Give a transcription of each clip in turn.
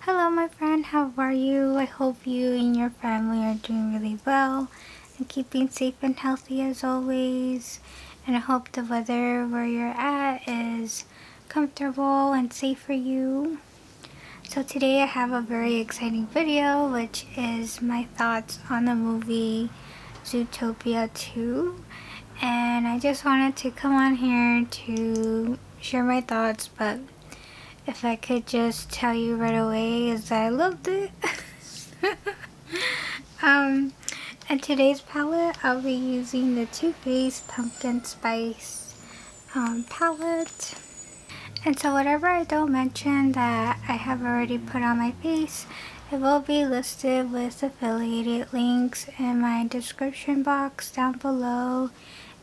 Hello my friend, how are you? I hope you and your family are doing really well and keeping safe and healthy as always. And I hope the weather where you're at is comfortable and safe for you. So today I have a very exciting video, which is my thoughts on the movie Zootopia 2. And I just wanted to come on here to share my thoughts, but if I could just tell you right away is that I loved it. And today's palette, I'll be using the Too Faced Pumpkin Spice palette. And so whatever I don't mention that I have already put on my face, it will be listed with affiliated links in my description box down below.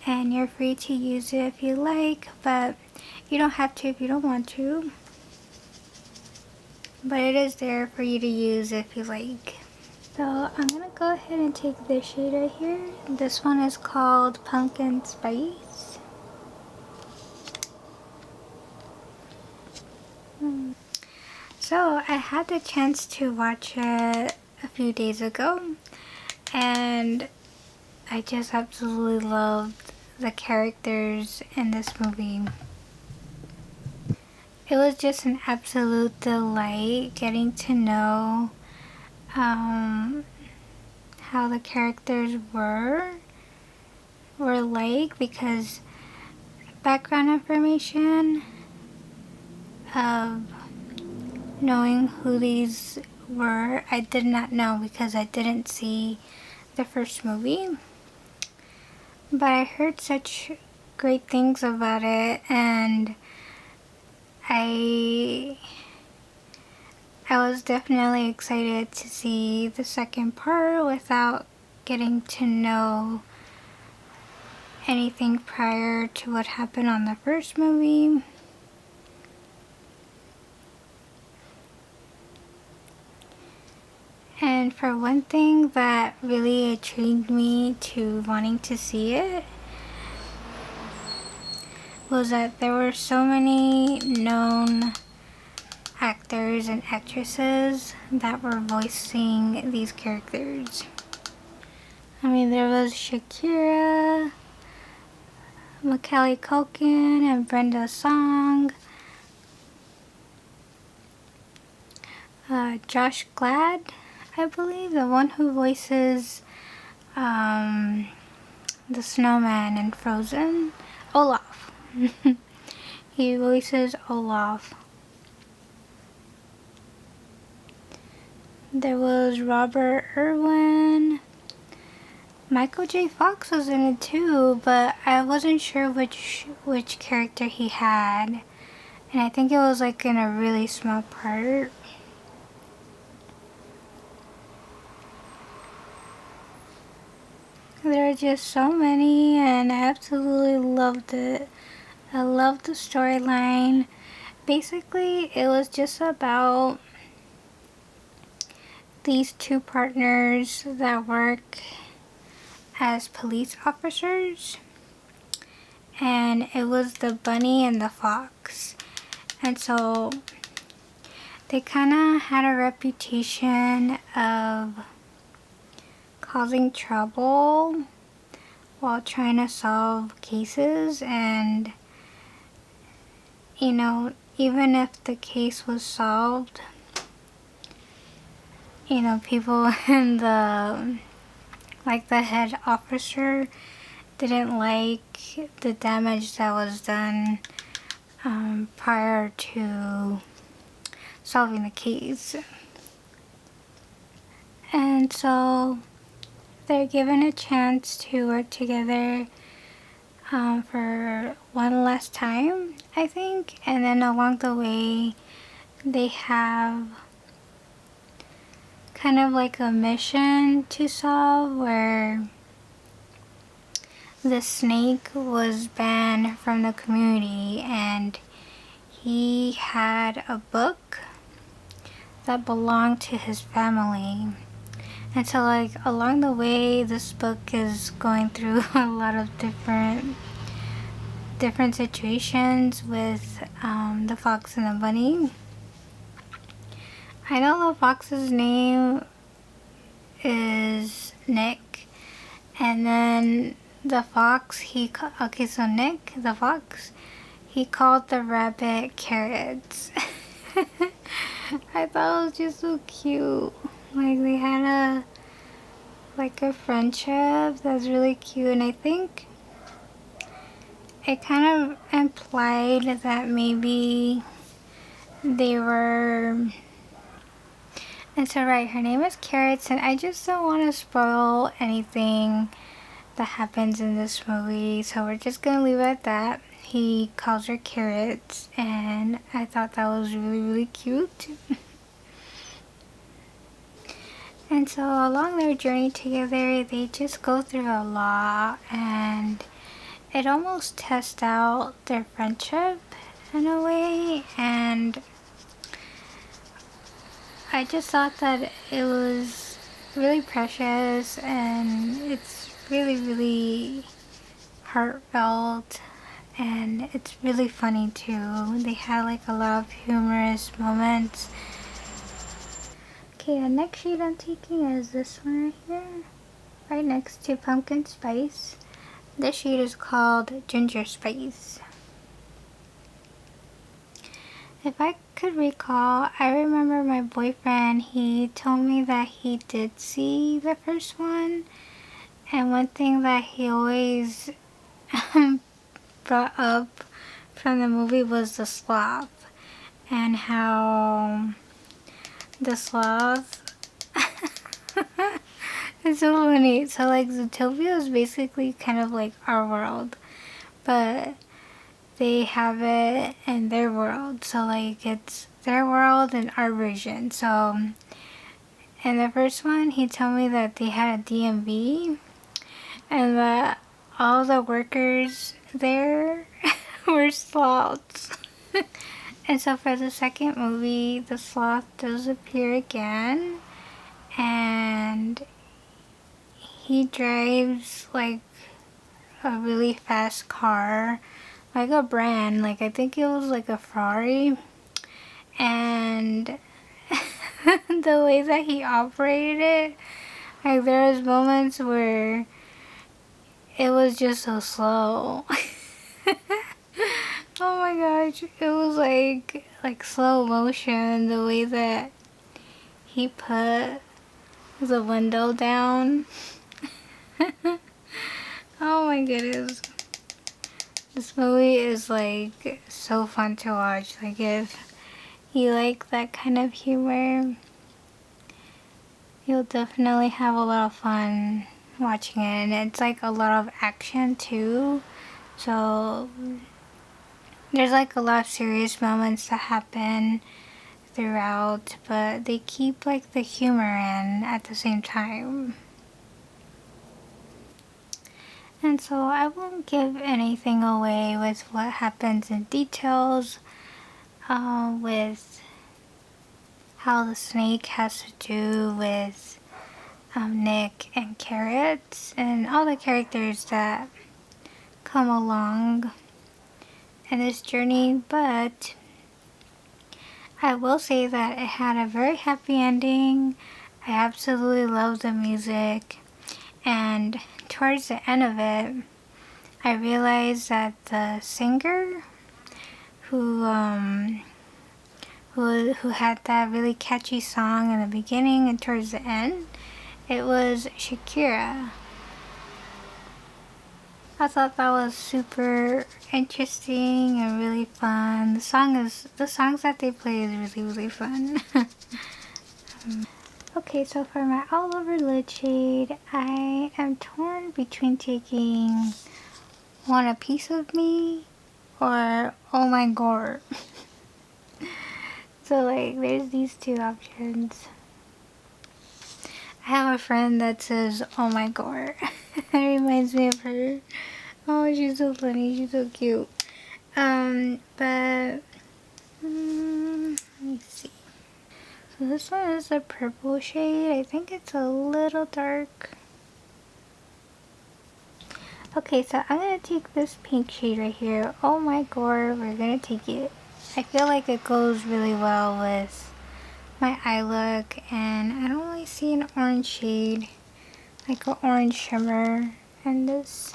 And you're free to use it if you like, but you don't have to if you don't want to. But it is there for you to use if you like. So I'm going to go ahead and take this shade right here. This one is called Pumpkin Spice. So I had the chance to watch it a few days ago, and I just absolutely loved the characters in this movie. It was just an absolute delight getting to know how the characters were like, because background information of knowing who these were, I did not know because I didn't see the first movie. But I heard such great things about it, and I was definitely excited to see the second part without getting to know anything prior to what happened on the first movie. And for one thing that really intrigued me to wanting to see it was that there were so many known actors and actresses that were voicing these characters. I mean, there was Shakira, Macaulay Culkin, and Brenda Song, Josh Gad, I believe, the one who voices the snowman in Frozen, Olaf. He voices Olaf. There was Robert Irwin. Michael J. Fox was in it too, but I wasn't sure which character he had. And I think it was like in a really small part. There are just so many, and I absolutely loved it. I loved the storyline. Basically, it was just about these two partners that work as police officers, and it was the bunny and the fox. And so they kind of had a reputation of causing trouble while trying to solve cases, and you know, even if the case was solved, you know, people in the head officer didn't like the damage that was done prior to solving the case. And so they're given a chance to work together for one last time, I think. And then along the way, they have kind of like a mission to solve where the snake was banned from the community, and he had a book that belonged to his family. And so like along the way, this book is going through a lot of different situations with the fox and the bunny. I know the fox's name is Nick, and then the fox, okay, so Nick, the fox, he called the rabbit Carrots. I thought it was just so cute. Like, they had a friendship that's really cute, and I think it kind of implied that maybe they were. And so, right, her name is Carrots, and I just don't want to spoil anything that happens in this movie, so we're just gonna leave it at that. He calls her Carrots, and I thought that was really, really cute. And so along their journey together, they just go through a lot, and it almost tests out their friendship in a way, and I just thought that it was really precious, and it's really, really heartfelt, and it's really funny too. They had like a lot of humorous moments. Okay, the next shade I'm taking is this one right here, right next to Pumpkin Spice. This shade is called Ginger Spice. If I could recall, I remember my boyfriend, he told me that he did see the first one, and one thing that he always brought up from the movie was the sloth, and how the sloth it's so funny. So like Zootopia is basically kind of like our world, but they have it in their world, so like it's their world and our version. So in the first one, he told me that they had a DMV and that all the workers there were sloths. And so for the second movie, the sloth does appear again, and he drives like a really fast car, like a brand, like I think it was like a Ferrari, and the way that he operated it, like there was moments where it was just so slow. Oh my gosh, it was like slow motion, the way that he put the window down. Oh my goodness. This movie is like so fun to watch. Like if you like that kind of humor, you'll definitely have a lot of fun watching it. And it's like a lot of action too. So there's like a lot of serious moments that happen throughout, but they keep like the humor in at the same time. And so I won't give anything away with what happens in details with how the snake has to do with Nick and Carrots and all the characters that come along in this journey, but I will say that it had a very happy ending. I absolutely love the music, and towards the end of it, I realized that the singer who had that really catchy song in the beginning and towards the end, it was Shakira. I thought that was super interesting and really fun. The songs that they play is really, really fun. Okay, so for my all over lid shade, I am torn between taking Want a Piece of Me or Oh My Gore. So like there's these two options. I have a friend that says Oh My Gore. It reminds me of her. Oh, she's so funny, she's so cute. But let me see. So this one is a purple shade. I think it's a little dark. Okay, so I'm gonna take this pink shade right here. Oh My Gore, we're gonna take it. I feel like it goes really well with my eye look, and I don't really see an orange shade, like an orange shimmer in this.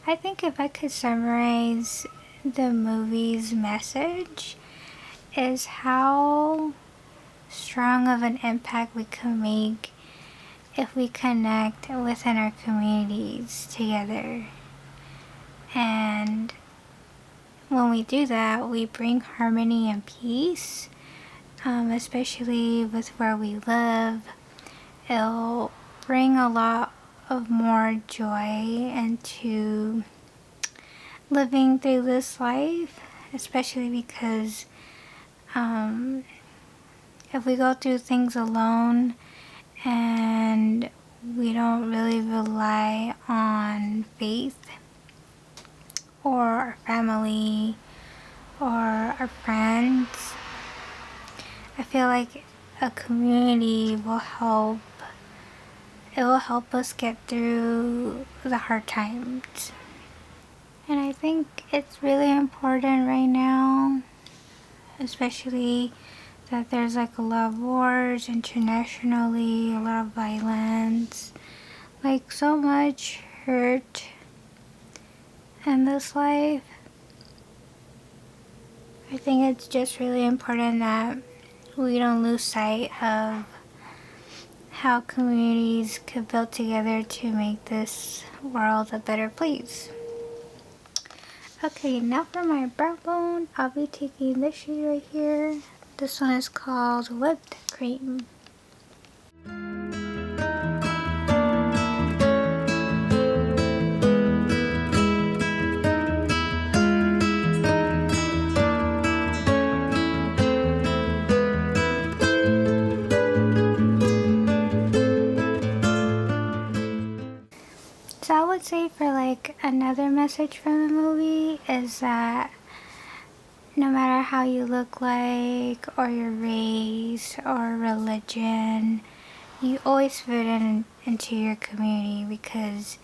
I think if I could summarize the movie's message, is how strong of an impact we can make if we connect within our communities together. And when we do that, we bring harmony and peace, especially with where we live. It'll bring a lot of more joy into living through this life, especially because if we go through things alone and we don't really rely on faith or our family or our friends, I feel like a community will help. It will help us get through the hard times. And I think it's really important right now, especially that there's like a lot of wars internationally, a lot of violence, like so much hurt in this life. I think it's just really important that we don't lose sight of how communities could build together to make this world a better place. Okay, now for my brow bone, I'll be taking this shade right here. This one is called Whipped Cream. So I would say for like another message from the movie is that no matter how you look like, or your race, or religion, you always fit into your community because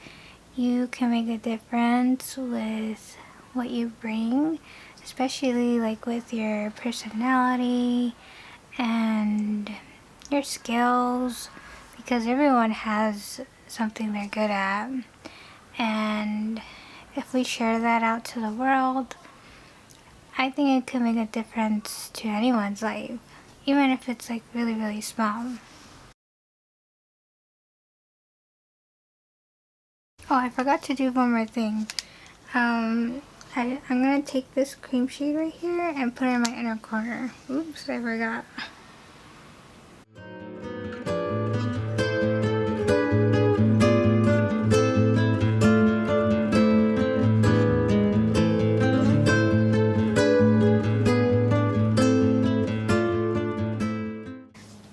you can make a difference with what you bring, especially like with your personality and your skills, because everyone has something they're good at, and if we share that out to the world, I think it could make a difference to anyone's life, even if it's like really, really small. Oh, I forgot to do one more thing. I'm gonna take this cream shade right here and put it in my inner corner. Oops, I forgot.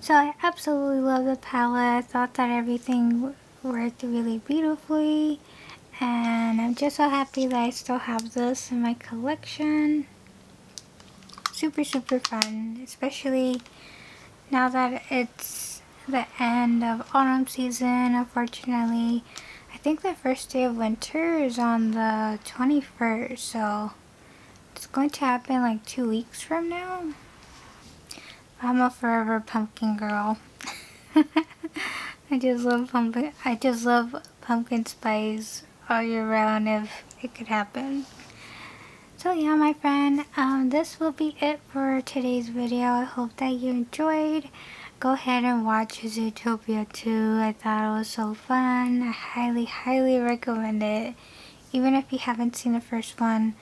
So I absolutely love the palette. I thought that everything worked really beautifully, and I'm just so happy that I still have this in my collection. Super, super fun, especially now that it's the end of autumn season. Unfortunately, I think the first day of winter is on the 21st, so it's going to happen like 2 weeks from now. I'm a forever pumpkin girl. I just love pumpkin spice all year round if it could happen. So yeah, my friend, this will be it for today's video. I hope that you enjoyed. Go ahead and watch Zootopia 2. I thought it was so fun. I highly, highly recommend it. Even if you haven't seen the first one,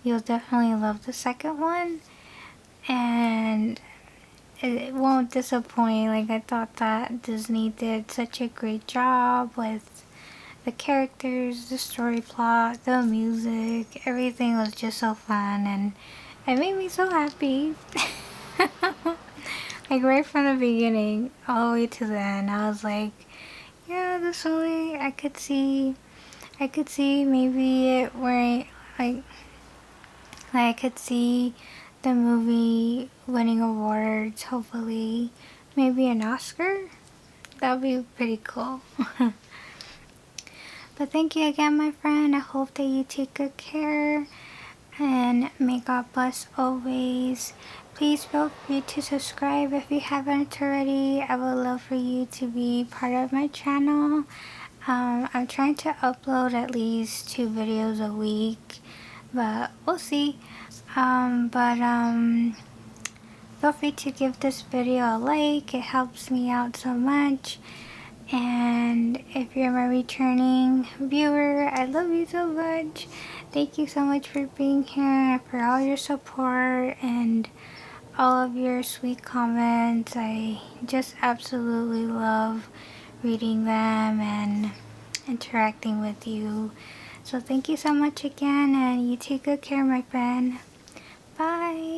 you'll definitely love the second one. and it won't disappoint. Like, I thought that Disney did such a great job with the characters, the story plot, the music. Everything was just so fun, and it made me so happy. Like, right from the beginning all the way to the end, I was like, yeah, this movie, I could see maybe it where, like I could see the movie winning awards, hopefully. Maybe an Oscar? That would be pretty cool. But thank you again, my friend. I hope that you take good care, and may God bless always. Please feel free to subscribe if you haven't already. I would love for you to be part of my channel. I'm trying to upload at least 2 videos a week, but we'll see. Feel free to give this video a like. It helps me out so much. And if you're my returning viewer, I love you so much. Thank you so much for being here, for all your support and all of your sweet comments. I just absolutely love reading them and interacting with you. So thank you so much again, and you take good care, my friend. Bye.